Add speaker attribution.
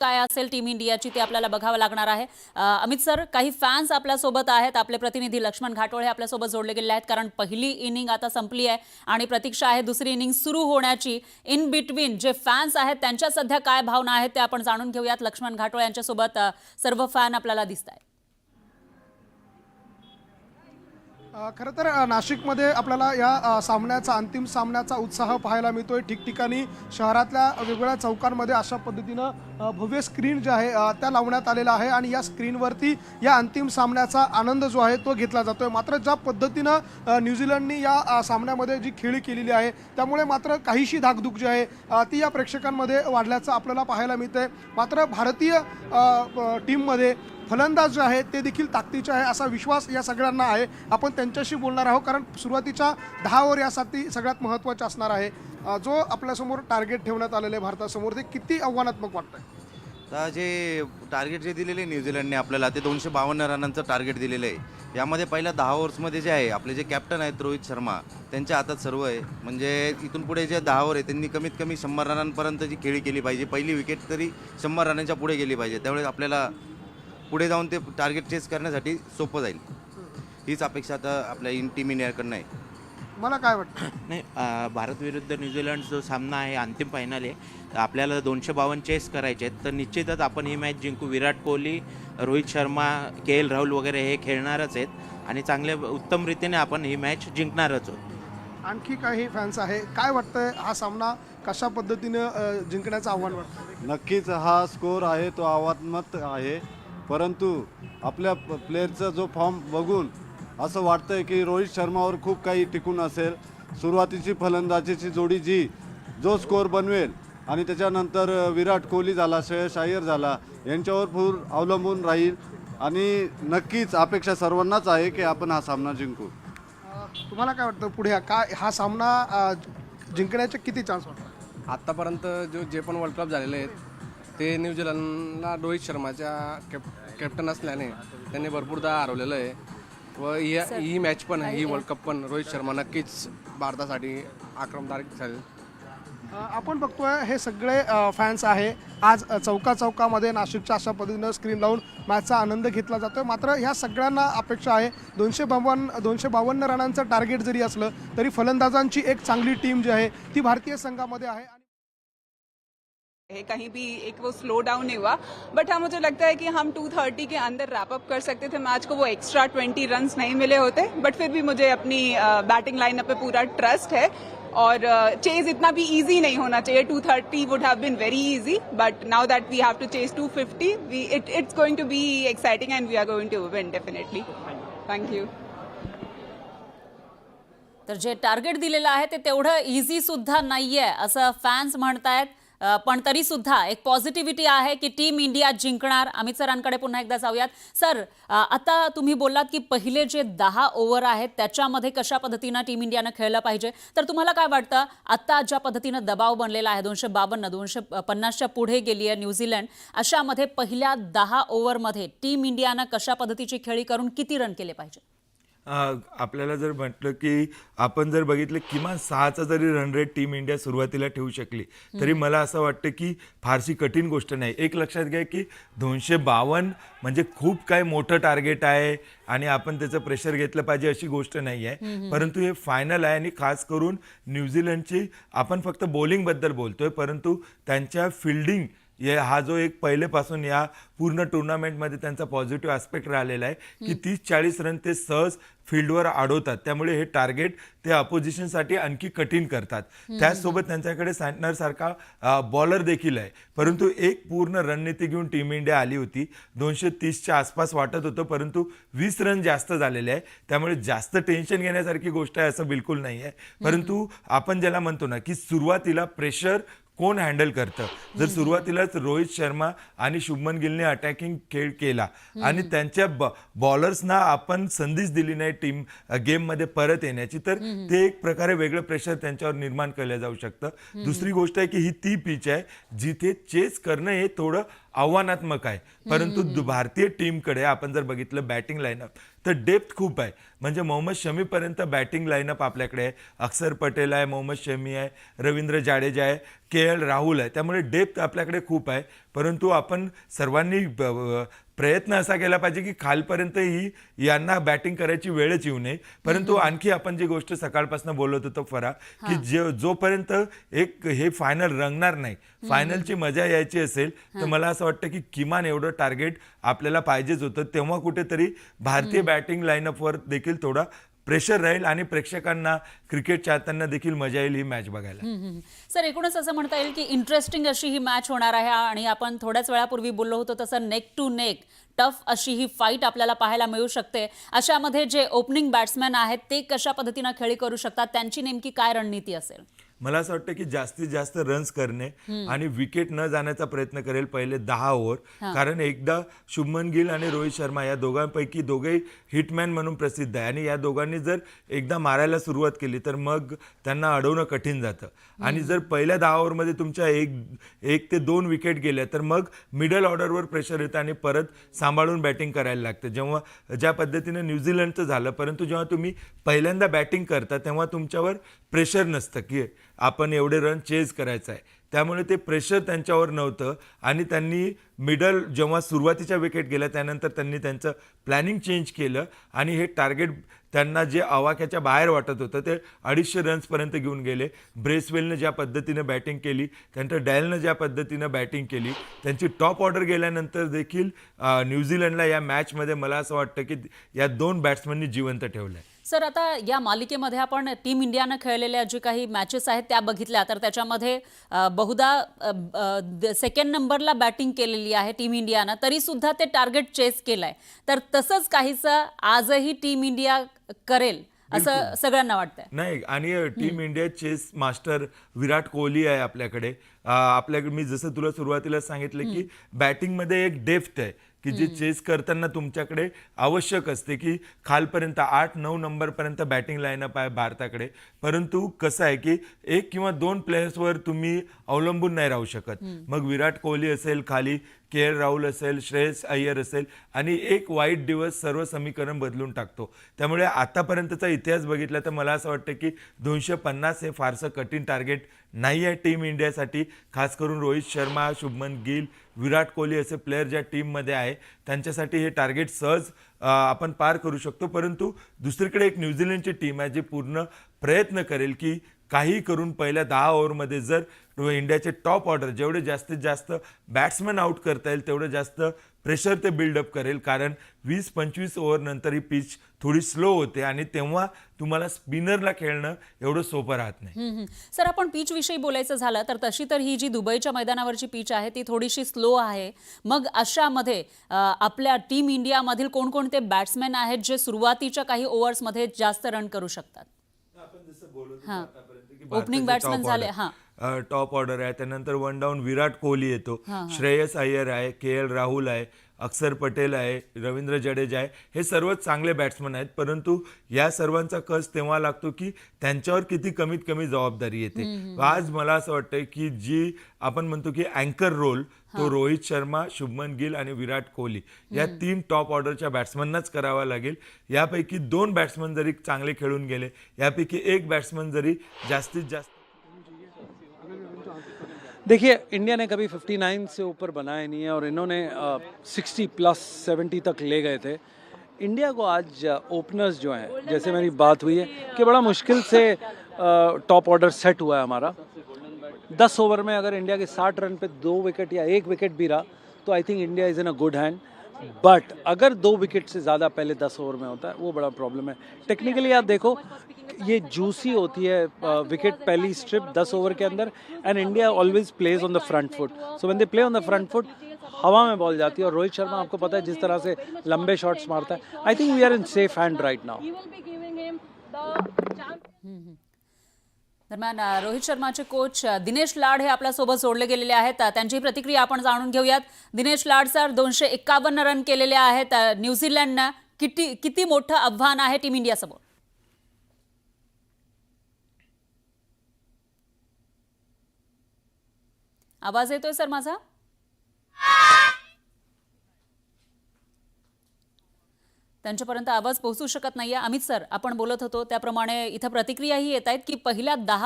Speaker 1: काय असेल टीम इंडियाची ते आपल्याला बघावं लागणार आहे। अमित सर, काही फॅन्स आपल्यासोबत आहेत, आपले प्रतिनिधी लक्ष्मण घाटोळे आपल्यासोबत जोडले गेले आहेत, कारण पहिली इनिंग आता संपली आहे आणि प्रतीक्षा आहे दुसरी इनिंग सुरू होण्याची। इन बिटवीन जे फॅन्स आहेत त्यांच्या सध्या काय भावना आहेत ते आपण जाणून घेऊयात। लक्ष्मण घाटोळे यांच्यासोबत सर्व फॅन आपल्याला दिसत आहेत।
Speaker 2: खरं तर नाशिकमध्ये आपल्याला या सामन्याचा अंतिम सामन्याचा उत्साह पाहायला मिळतोय। ठिकठिकाणी शहरातल्या वेगवेगळ्या चौकांमध्ये अशा पद्धतीनं भव्य स्क्रीन जे आहे त्या लावण्यात आलेला आहे आणि या स्क्रीनवरती या अंतिम सामन्याचा आनंद जो आहे तो घेतला जातोय। मात्र ज्या पद्धतीनं न्यूझीलंडनी या सामन्यामध्ये जी खेळी केलेली आहे त्यामुळे मात्र काहीशी धाकधूक जी आहे ती या प्रेक्षकांमध्ये वाढल्याचं आपल्याला पाहायला मिळतंय। मात्र भारतीय टीममध्ये फलंदाज जे आहे ते देखील ताकदीचे आहे असा विश्वास या सगळ्यांना आहे। आपण त्यांच्याशी बोलणार आहोत कारण सुरुवातीच्या 10 ओव्हर यासाठी सगळ्यात महत्त्वाचे असणार आहे। जो आपल्यासमोर टार्गेट ठेवण्यात आलेले आहे भारतासमोर ते किती आव्हानात्मक वाटतंय?
Speaker 3: आता जे टार्गेट जे दिलेले न्यूझीलंडने आपल्याला ते 252 रनांचं टार्गेट दिलेलं आहे। यामध्ये पहिल्या 10 ओव्हर्समध्ये जे आहे आपले जे कॅप्टन आहेत रोहित शर्मा त्यांच्या हातात सर्व आहे। म्हणजे इथून पुढे जे 10 ओव्हर आहे त्यांनी कमीत कमी 100 रनांपर्यंत जी खेळी केली पाहिजे। पहिली विकेट तरी 100 रनांच्या पुढे गेली पाहिजे, त्यामुळे आपल्याला पुढे जाऊन ते टार्गेट चेस करण्यासाठी सोपं जाईल। हीच अपेक्षा आता आपल्या टीम इंडियाकडनं आहे।
Speaker 2: मला काय वाटतं?
Speaker 4: नाही, भारत विरुद्ध न्यूझीलंड जो सामना आहे अंतिम फायनल आहे, आपल्याला 252 चेस करायचे आहेत, तर निश्चितच आपण ही मॅच जिंकू। विराट कोहली, रोहित शर्मा, KL राहुल वगैरे हे खेळणारच आहेत आणि चांगल्या उत्तम रीतीने आपण ही मॅच जिंकणारच आहोत।
Speaker 2: आणखी काही फॅन्स आहे, काय वाटतंय हा सामना कशा पद्धतीनं जिंकण्याचं आव्हान वाटतं?
Speaker 5: नक्कीच हा स्कोर आहे तो आव्हानात्मक आहे, परंतु आपल्या प्लेअरचा जो फॉर्म बघून असं वाटतंय की रोहित शर्मावर खूप काही टिकून असेल। सुरुवातीची फलंदाजीची जोडी जो स्कोर बनवेल आणि त्याच्यानंतर विराट कोहली झाला, श्रेयस अय्यर झाला यांच्यावर पूर अवलंबून राहील आणि नक्कीच अपेक्षा सर्वांनाच आहे की आपण हा सामना जिंकू।
Speaker 2: तुम्हाला काय वाटतं पुढे काय हा सामना जिंकण्याचे किती चान्स वाटतात?
Speaker 6: आत्तापर्यंत जे पण वर्ल्ड कप झालेले आहेत ते न्यूझीलंडला रोहित शर्माच्या कॅप्टन असल्याने त्यांनी भरपूरदा हरवलेलं आहे व ही मॅच पण ही वर्ल्ड कप पण रोहित शर्मा नक्कीच भारतासाठी आक्रमदार ठरेल।
Speaker 2: आपण बघतोय हे सगळे फॅन्स आहे आज चौकामध्ये नाशिकच्या अशा पद्धतीनं स्क्रीन लावून मॅचचा आनंद घेतला जातोय। मात्र ह्या सगळ्यांना अपेक्षा आहे 252 रनांचं टार्गेट जरी असलं तरी फलंदाजांची एक चांगली टीम जी आहे ती भारतीय संघामध्ये आहे।
Speaker 7: कहीं भी एक वो स्लो डाउन नहीं हुआ, बट हाँ मुझे लगता है कि हम 230 के अंदर रैप अप कर सकते थे मैच को। वो एक्स्ट्रा 20 रन्स नहीं मिले होते, बट फिर भी मुझे अपनी बैटिंग लाइनअप पे पूरा ट्रस्ट है और चेज इतना भी इजी नहीं होना चाहिए। 230 would have been very easy, but now that we have to chase 250 it's going to be exciting and we are going to win definitely. Thank you.
Speaker 1: तर जे टार्गेट दिलेलं आहे ते तेवढं इझी सुद्धा नाहीये असं फॅन्स म्हणतायत, पण तरी सुद्धा एक पॉझिटिव्हिटी आहे की टीम इंडिया जिंकणार। अमित सरांकडे पुन्हा एकदा जाऊयात। सर, आता तुम्ही बोललात की पहिले जे 10 ओव्हर आहेत त्याच्यामध्ये कशा पद्धतीनं टीम इंडियानं खेळलं पाहिजे, तर तुम्हाला काय वाटतं आता ज्या पद्धतीनं दबाव बनलेला आहे 252 250च्या पुढे गेली आहे न्यूझीलंड, अशामध्ये पहिल्या 10 ओव्हरमध्ये टीम इंडियानं कशा पद्धतीची खेळी करून किती रन केले पाहिजे?
Speaker 8: आपल्याला जर म्हटलं की आपण जर बघितलं किमान 6चा जरी रन रेट टीम इंडिया सुरुवातीला ठेवू शकली तरी मला असं वाटतं की फारशी कठीण गोष्ट नाही। एक लक्षात घ्या की 252 म्हणजे खूप काय मोठं टार्गेट आहे आणि आपण त्याचं प्रेशर घेतलं पाहिजे अशी गोष्ट नाही आहे, परंतु हे फायनल आहे आणि खास करून न्यूझीलंडची आपण फक्त बॉलिंगबद्दल बोलतोय, परंतु त्यांच्या फिल्डिंग हा जो एक पहिलेपासून या पूर्ण टुर्नामेंटमध्ये त्यांचा पॉझिटिव्ह ॲस्पेक्ट राहिलेला आहे की 30-40 रन ते सहज फील्डवर अडवतात, त्यामुळे हे टार्गेट ते अपोजिशनसाठी आणखी कठीण करतात। त्याचसोबत त्यांच्याकडे सँटनर सारखा बॉलर देखील आहे, परंतु एक पूर्ण रणनीती घेऊन टीम इंडिया आली होती। 230च्या आसपास वाटत होतं, परंतु 20 रन जास्त झालेले आहे, त्यामुळे जास्त टेन्शन घेण्यासारखी गोष्ट आहे असं बिलकुल नाही आहे। परंतु आपण ज्याला म्हणतो ना की सुरुवातीला प्रेशर कोण हँडल करतं, जर सुरुवातीलाच रोहित शर्मा आणि शुभमन गिलने अटॅकिंग खेळ केला आणि त्यांच्या बॉलर्सना आपण संधीच दिली नाही गेममध्ये परत येण्याची, तर ते एक प्रकारे वेगळं प्रेशर त्यांच्यावर निर्माण केलं जाऊ शकतं। दुसरी गोष्ट आहे की ही ती पिच आहे जिथे चेस करणं हे थोडं आव्हानात्मक आहे, परंतु भारतीय टीमकडे आपण जर बघितलं बॅटिंग लाईनअप तर डेप्थ खूप आहे। म्हणजे मोहम्मद शमीपर्यंत बॅटिंग लाईनअप आपल्याकडे आहे, अक्षर पटेल आहे, मोहम्मद शमी आहे, रवींद्र जाडेजा आहे, KL राहुल आहे, त्यामुळे डेप्थ आपल्याकडे खूप आहे। परंतु आपण सर्वांनी प्रयत्न असा केला पाहिजे की खालपर्यंत ही यांना बॅटिंग करायची वेळच येऊ नये. परंतु आणखी आपण जी गोष्ट सकाळपासून बोलत होतो फरा, की जोपर्यंत एक हे फायनल रंगणार नाही, फायनलची मजा यायची असेल तर मला असं वाटतं की किमान एवढं टार्गेट आपल्याला पाहिजेच होतं. तेव्हा कुठेतरी भारतीय बॅटिंग लाईनअपवर देखील थोडा प्रेशर राहील आणि प्रेक्षकांना, क्रिकेट चाहत्यांना देखील मजा येईल ही मॅच बघायला.
Speaker 1: सर, एकूणच असं म्हणता येईल की इंटरेस्टिंग अशी ही मॅच होणार आहे आणि आपण थोड्याच वेळापूर्वी बोललो होतो तसं नेक टू नेक टफ अशी ही फाईट आपल्याला पाहायला मिळू शकते. अशामध्ये जे ओपनिंग बॅट्समॅन आहेत ते कशा पद्धतीनं खेळी करू शकतात, त्यांची नेमकी काय रणनीती असेल?
Speaker 8: मला असं वाटतं की जास्तीत जास्त रन्स करणे आणि विकेट न जाण्याचा प्रयत्न करेल पहिले 10 ओव्हर. कारण एकदा शुभमन गिल आणि रोहित शर्मा या दोघांपैकी दोघेही हिटमॅन म्हणून प्रसिद्ध आहे आणि या दोघांनी जर एकदा मारायला सुरुवात केली तर मग त्यांना अडवणं कठीण जातं. आणि जर पहिल्या 10 ओव्हरमध्ये तुमच्या एक ते 2 विकेट गेल्या तर मग मिडल ऑर्डरवर प्रेशर येतं आणि परत सांभाळून बॅटिंग करायला लागतं. जेव्हा ज्या पद्धतीने न्यूझीलंडचं झालं, परंतु जेव्हा तुम्ही पहिल्यांदा बॅटिंग करता तेव्हा तुमच्यावर प्रेशर नसतं की आपण एवढे रन चेज करायचं आहे. त्यामुळे ते प्रेशर त्यांच्यावर नव्हतं आणि त्यांनी मिडल जेव्हा सुरुवातीच्या विकेट गेल्या त्यानंतर त्यांनी त्यांचं प्लॅनिंग चेंज केलं आणि हे टार्गेट त्यांना जे आवाक्याच्या बाहेर वाटत होतं ते 250 रन्सपर्यंत घेऊन गेले. ब्रेसवेलनं ज्या पद्धतीनं बॅटिंग केली, त्यानंतर डॅलनं ज्या पद्धतीनं बॅटिंग केली, त्यांची टॉप ऑर्डर गेल्यानंतर देखील न्यूझीलंडला या मॅचमध्ये मला असं वाटतं की या 2 बॅट्समननी जिवंत ठेवलं आहे.
Speaker 1: सर, आता या मालिकेमध्ये आपण टीम इंडियानं खेळलेल्या जे काही मॅचेस आहेत त्या बघितल्या तर त्याच्यामध्ये बहुधा सेकंड नंबरला बॅटिंग केलेली आहे टीम इंडियानं, तरी सुद्धा ते टार्गेट चेस केलंय. तर तसंच काहीसं आजही टीम इंडिया करेल असं सगळ्यांना वाटतंय.
Speaker 8: नाही, आणि team India chess master Virat Kohli आहे आपल्याकडे. आपल्याकडे मी जसं तुला सुरुवातीला सांगितलं की बॅटिंगमध्ये एक डेप्थ आहे की जे चेस करताना तुमच्याकडे आवश्यक असते की खालपर्यंत 8-9 नंबरपर्यंत बॅटिंग लाईनअप आहे भारताकडे. परंतु कसं आहे की 1 किंवा 2 प्लेयर्सवर तुम्ही अवलंबून नाही राहू शकत. मग विराट कोहली असेल, खाली के राहुल असेल, श्रेयस अय्यर असेल आणि एक वाईट दिवस सर्व समीकरण बदलून टाकतो. त्यामुळे आतापर्यंतचा इतिहास बघितला तर मला असं वाटतं की 250 हे फारसं कठीण टार्गेट नाही आहे टीम इंडियासाठी. खास करून रोहित शर्मा, शुभमन गिल, विराट कोहली असे प्लेयर ज्या टीममध्ये आहे त्यांच्यासाठी हे टार्गेट सहज आपण पार करू शकतो. परंतु दुसरीकडे एक न्यूझीलंडची टीम आहे जी पूर्ण प्रयत्न करेल की काही करून पहिल्या 10 ओव्हरमध्ये जर इंडियाचे टॉप ऑर्डर जेवढे जास्तीत जास्त बॅट्समन आउट करता येईल तेवढं जास्त प्रेशर ते बिल्डअप करेल. कारण 20-25 ओव्हर नंतर ही पिच थोडी स्लो होते आणि तेव्हा तुम्हाला स्पिनरला खेळणं एवढं सोपं राहत नाही.
Speaker 1: सर, आपण पिच विषयी बोलायचं झालं तर तशी तर ही जी दुबईच्या मैदानावरची पिच आहे ती थोडीशी स्लो आहे. मग अशामध्ये आपल्या टीम इंडियामधील कोणकोणते बॅट्समॅन आहेत जे सुरुवातीच्या काही ओव्हर्समध्ये जास्त रन करू शकतात? ओपनिंग बॅट्समॅन झाले.
Speaker 8: टॉप ऑर्डर आहे, त्यानंतर 1 डाऊन विराट कोहली येतो, श्रेयस अय्यर आहे, के राहुल आहे, अक्षर पटेल आहे, रवींद्र जडेजा आहे. हे सर्वच चांगले बॅट्समन आहेत. परंतु या सर्वांचा कस तेव्हा लागतो की त्यांच्यावर किती कमीत कमी जबाबदारी येते. आज मला असं वाटतं की जी आपण म्हणतो की अँकर रोल तो रोहित शर्मा, शुभमन गिल आणि विराट कोहली या 3 टॉप ऑर्डरच्या बॅट्समननाच करावा लागेल. यापैकी 2 बॅट्समन जरी चांगले खेळून गेले, यापैकी 1 बॅट्समन जरी जास्तीत जास्त.
Speaker 9: देखिए, इंडिया ने कभी 59 से ऊपर बनाया नहीं है और इन्होंने 60 प्लस 70 तक ले गए थे. इंडिया को आज ओपनर्स जो हैं, जैसे मेरी बात हुई है कि बड़ा मुश्किल से टॉप ऑर्डर सेट हुआ है हमारा. 10 ओवर में अगर इंडिया के 60 रन पे 2 विकेट या 1 विकेट भी रहा तो I think India is in a good hand. But अगर 2 विकेट से ज़्यादा पहले 10 ओवर में होता है वो बड़ा प्रॉब्लम है. टेक्निकली आप देखो ये जूसी होती है विकेट पहली स्ट्रिप 10 ओवर के अंदर and India always plays on the front foot. So when they play on the front foot हवा में बॉल जाती है और रोहित शर्मा आपको पता है जिस तरह से लंबे शॉट्स मारता है. I think we are in safe hand right now.
Speaker 1: दरम्यान रोहित शर्माचे कोच दिनेश लाड हे आपल्यासोबत जोडले गेलेले आहेत. त्यांची प्रतिक्रिया आपण जाणून घेऊयात. दिनेश लाड सर, 251 रन केलेले आहेत न्यूझीलंडनं. किती मोठं आव्हान आहे टीम इंडिया समोर? आवाज येतोय सर माझा? त्यांच्यापर्यंत आवाज पोहोचू शकत नाहीये. अमित सर, आपण बोलत होतो त्याप्रमाणे इथं प्रतिक्रियाही येत आहेत की पहिल्या 10